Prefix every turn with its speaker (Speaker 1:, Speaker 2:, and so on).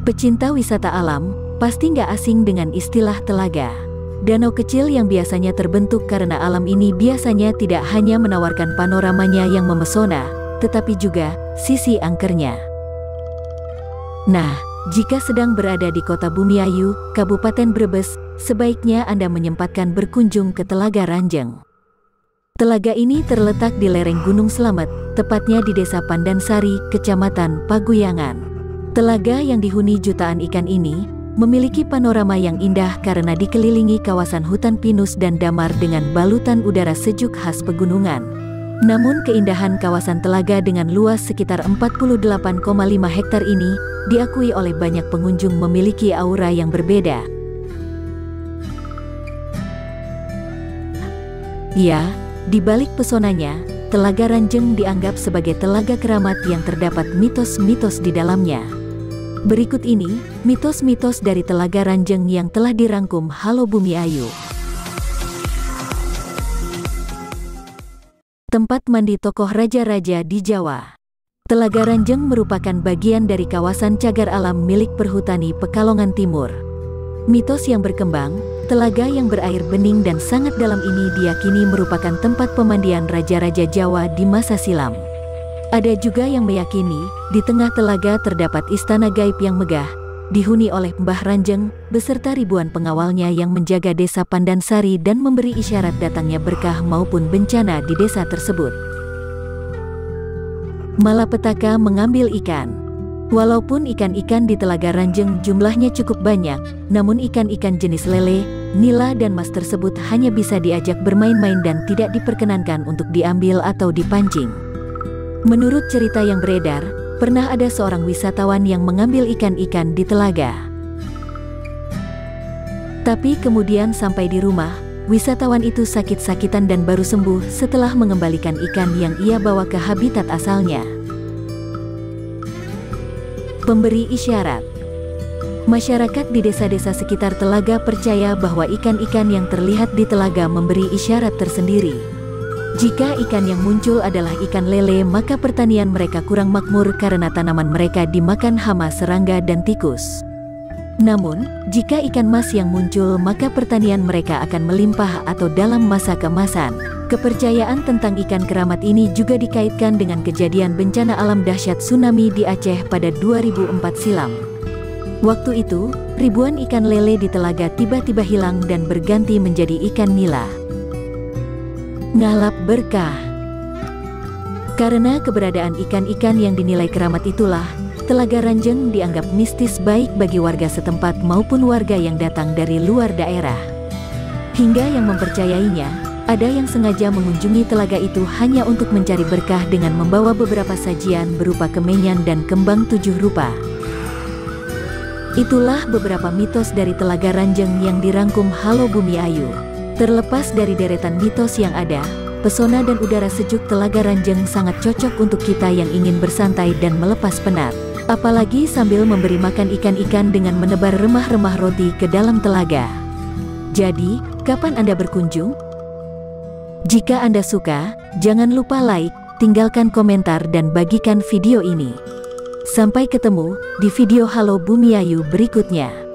Speaker 1: Pecinta wisata alam, pasti nggak asing dengan istilah telaga. Danau kecil yang biasanya terbentuk karena alam ini biasanya tidak hanya menawarkan panoramanya yang memesona, tetapi juga sisi angkernya. Nah, jika sedang berada di Kota Bumiayu, Kabupaten Brebes, sebaiknya Anda menyempatkan berkunjung ke Telaga Ranjeng. Telaga ini terletak di lereng Gunung Slamet, tepatnya di Desa Pandansari, Kecamatan Paguyangan. Telaga yang dihuni jutaan ikan ini memiliki panorama yang indah karena dikelilingi kawasan hutan pinus dan damar dengan balutan udara sejuk khas pegunungan. Namun keindahan kawasan telaga dengan luas sekitar 48,5 hektar ini diakui oleh banyak pengunjung memiliki aura yang berbeda. Ya, di balik pesonanya, Telaga Ranjeng dianggap sebagai telaga keramat yang terdapat mitos-mitos di dalamnya. Berikut ini, mitos-mitos dari Telaga Ranjeng yang telah dirangkum Halo Bumiayu. Tempat mandi tokoh raja-raja di Jawa. Telaga Ranjeng merupakan bagian dari kawasan cagar alam milik Perhutani Pekalongan Timur. Mitos yang berkembang, telaga yang berair bening dan sangat dalam ini diyakini merupakan tempat pemandian raja-raja Jawa di masa silam. Ada juga yang meyakini, di tengah telaga terdapat istana gaib yang megah, dihuni oleh Mbah Ranjeng, beserta ribuan pengawalnya yang menjaga desa Pandansari dan memberi isyarat datangnya berkah maupun bencana di desa tersebut. Malapetaka mengambil ikan. Walaupun ikan-ikan di Telaga Ranjeng jumlahnya cukup banyak, namun ikan-ikan jenis lele, nila dan mas tersebut hanya bisa diajak bermain-main dan tidak diperkenankan untuk diambil atau dipancing. Menurut cerita yang beredar, pernah ada seorang wisatawan yang mengambil ikan-ikan di telaga. Tapi kemudian sampai di rumah, wisatawan itu sakit-sakitan dan baru sembuh setelah mengembalikan ikan yang ia bawa ke habitat asalnya. Pemberi isyarat. Masyarakat di desa-desa sekitar telaga percaya bahwa ikan-ikan yang terlihat di telaga memberi isyarat tersendiri. Jika ikan yang muncul adalah ikan lele, maka pertanian mereka kurang makmur karena tanaman mereka dimakan hama, serangga, dan tikus. Namun, jika ikan mas yang muncul, maka pertanian mereka akan melimpah atau dalam masa keemasan. Kepercayaan tentang ikan keramat ini juga dikaitkan dengan kejadian bencana alam dahsyat tsunami di Aceh pada 2004 silam. Waktu itu, ribuan ikan lele di telaga tiba-tiba hilang dan berganti menjadi ikan nila. Ngalap berkah. Karena keberadaan ikan-ikan yang dinilai keramat itulah, Telaga Ranjeng dianggap mistis baik bagi warga setempat maupun warga yang datang dari luar daerah. Hingga yang mempercayainya, ada yang sengaja mengunjungi telaga itu hanya untuk mencari berkah dengan membawa beberapa sajian berupa kemenyan dan kembang 7 rupa. Itulah beberapa mitos dari Telaga Ranjeng yang dirangkum Halo Bumiayu. Terlepas dari deretan mitos yang ada, pesona dan udara sejuk Telaga Ranjeng sangat cocok untuk kita yang ingin bersantai dan melepas penat. Apalagi sambil memberi makan ikan-ikan dengan menebar remah-remah roti ke dalam telaga. Jadi, kapan Anda berkunjung? Jika Anda suka, jangan lupa like, tinggalkan komentar dan bagikan video ini. Sampai ketemu di video Halo Bumiayu berikutnya.